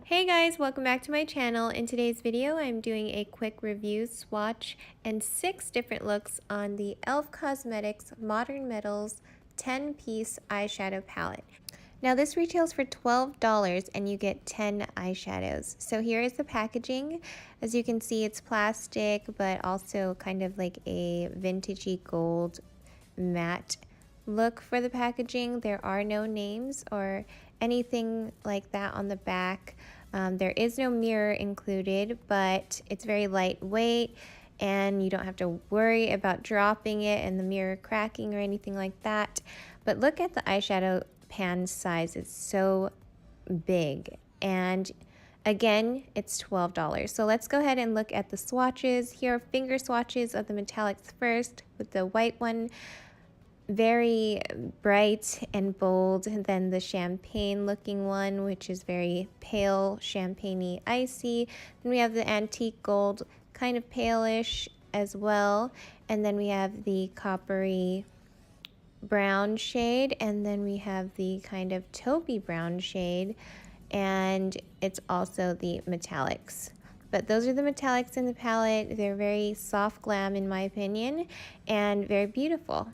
Hey guys, welcome back to my channel. In today's video, I'm doing a quick review, swatch, and 6 different looks on the e.l.f. Cosmetics Modern Metals 10-piece eyeshadow palette. Now this retails for $12 and you get 10 eyeshadows. So here is the packaging. As you can see, it's plastic, but also kind of like a vintagey gold matte look for the packaging. There are no names or anything like that on the back. There is no mirror included, but it's very lightweight and you don't have to worry about dropping it and the mirror cracking or anything like that. But look at the eyeshadow pan size. It's so big, and again, it's $12. So let's go ahead and look at the swatches. Here are finger swatches of the metallics first, with the white one very bright and bold, and then the champagne looking one, which is very pale, champagne-y, icy. Then we have the antique gold, kind of palish as well, and then we have the coppery brown shade, and then we have the kind of taupey brown shade, and it's also the metallics. But those are the metallics in the palette. They're very soft glam in my opinion, and very beautiful.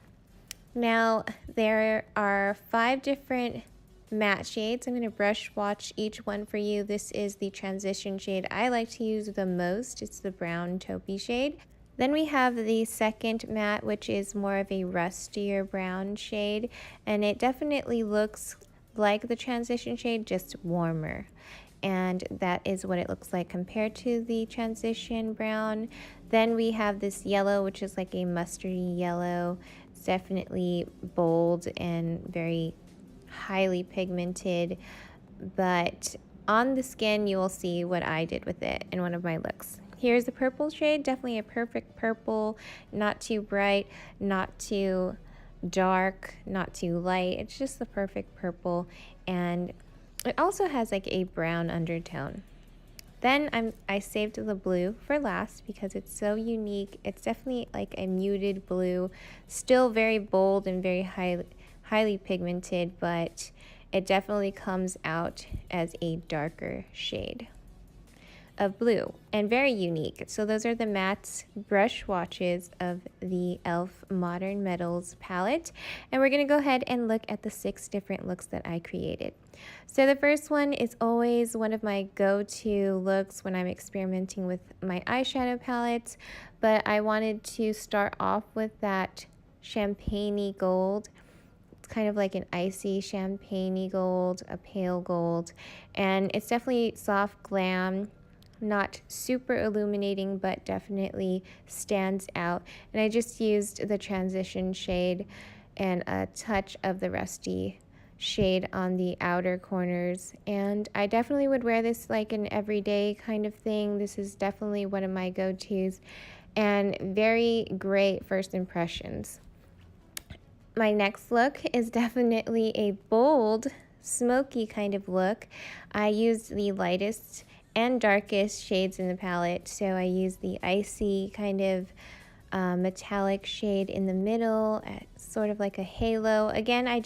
Now, there are 5 different matte shades. I'm going to brush swatch each one for you. This is the transition shade I like to use the most. It's the brown taupey shade. Then we have the second matte, which is more of a rustier brown shade, and it definitely looks like the transition shade, just warmer. And that is what it looks like compared to the transition brown. Then we have this yellow, which is like a mustardy yellow. It's definitely bold and very highly pigmented, but on the skin you will see what I did with it in one of my looks. Here's the purple shade, definitely a perfect purple, not too bright, not too dark, not too light. It's just the perfect purple, and it also has like a brown undertone. Then I saved the blue for last because it's so unique. It's definitely like a muted blue, still very bold and very highly pigmented, but it definitely comes out as a darker shade of blue and very unique. So those are the matte brush swatches of the e.l.f. Modern Metals palette, and we're going to go ahead and look at the 6 different looks that I created. So the first one is always one of my go-to looks when I'm experimenting with my eyeshadow palettes, but I wanted to start off with that champagne-y gold. It's kind of like an icy champagne-y gold, a pale gold, and it's definitely soft glam, not super illuminating, but definitely stands out. And I just used the transition shade and a touch of the rusty shade on the outer corners, and I definitely would wear this like an everyday kind of thing. This is definitely one of my go-tos and very great first impressions. My next look is definitely a bold, smoky kind of look. I used the lightest and darkest shades in the palette, so I used the icy kind of metallic shade in the middle, sort of like a halo. Again, I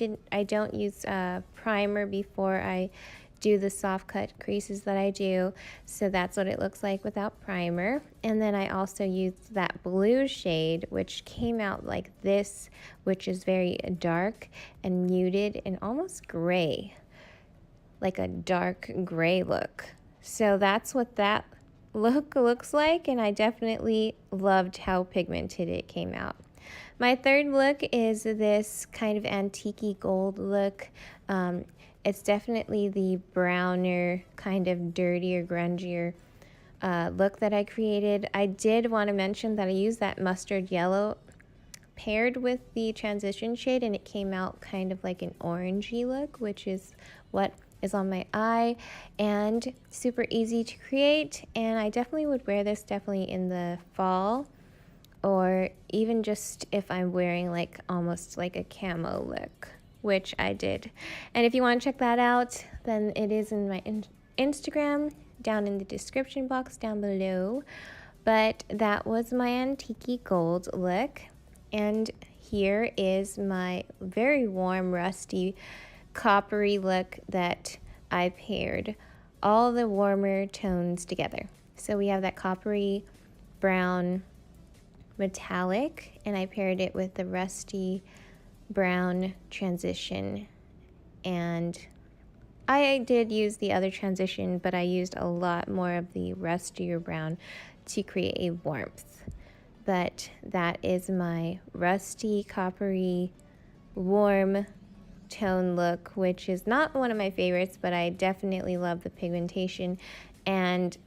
don't use primer before I do the soft cut creases that I do, so that's what it looks like without primer. And then I also used that blue shade, which came out like this, which is very dark and muted and almost gray, like a dark gray look. So that's what that look looks like, and I definitely loved how pigmented it came out. My third look is this kind of antique-y gold look. It's definitely the browner, kind of dirtier, grungier look that I created. I did want to mention that I used that mustard yellow paired with the transition shade, and it came out kind of like an orangey look, which is what is on my eye, and super easy to create. And I definitely would wear this definitely in the fall, or even just if I'm wearing like almost like a camo look, which I did. And if you want to check that out, then it is in my Instagram down in the description box down below. But that was my antique gold look, and here is my very warm rusty coppery look that I paired all the warmer tones together. So we have that coppery brown metallic, and I paired it with the rusty brown transition. And I did use the other transition, but I used a lot more of the rustier brown to create a warmth. But that is my rusty, coppery, warm tone look, which is not one of my favorites, but I definitely love the pigmentation, and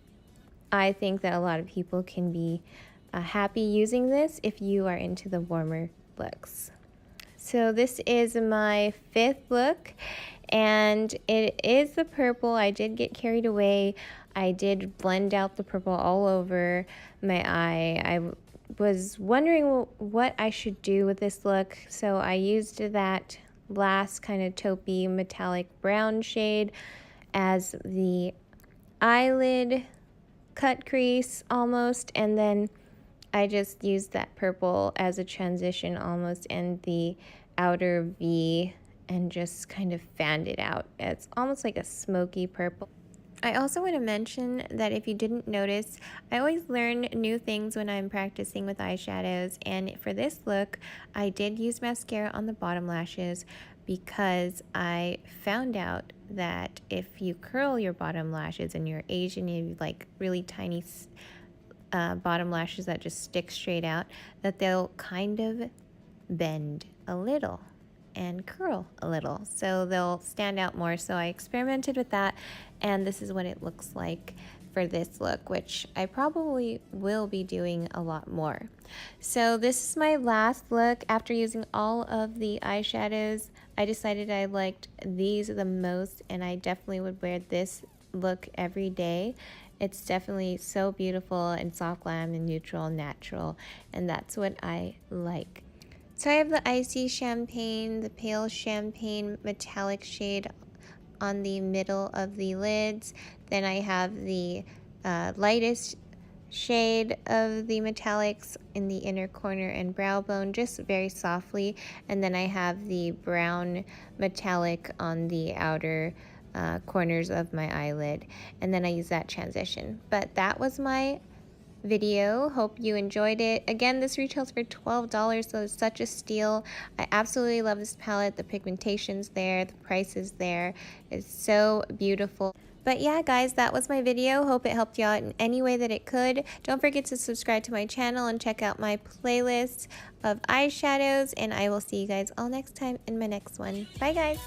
I think that a lot of people can be happy using this if you are into the warmer looks. So this is my 5th look, and it is the purple. I did get carried away. I did blend out the purple all over my eye. I was wondering what I should do with this look, so I used that last kind of taupey metallic brown shade as the eyelid cut crease almost, and then I just used that purple as a transition almost in the outer V and just kind of fanned it out. It's almost like a smoky purple. I also want to mention that if you didn't notice, I always learn new things when I'm practicing with eyeshadows, and for this look, I did use mascara on the bottom lashes because I found out that if you curl your bottom lashes and you're Asian, you have like really tiny bottom lashes that just stick straight out, that they'll kind of bend a little and curl a little, so they'll stand out more. So I experimented with that, and this is what it looks like for this look, which I probably will be doing a lot more. So this is my last look. After using all of the eyeshadows, I decided I liked these the most, and I definitely would wear this look every day. It's definitely so beautiful and soft glam and neutral and natural, and that's what I like. So I have the Icy Champagne, the Pale Champagne metallic shade on the middle of the lids. Then I have the lightest shade of the metallics in the inner corner and brow bone, just very softly. And then I have the brown metallic on the outer corners of my eyelid. And then I use that transition. But that was my video. Hope you enjoyed it. Again, this retails for $12, so it's such a steal. I absolutely love this palette. The pigmentation's there, the price is there. It's so beautiful. But yeah, guys, that was my video. Hope it helped you out in any way that it could. Don't forget to subscribe to my channel and check out my playlist of eyeshadows, and I will see you guys all next time in my next one. Bye, guys.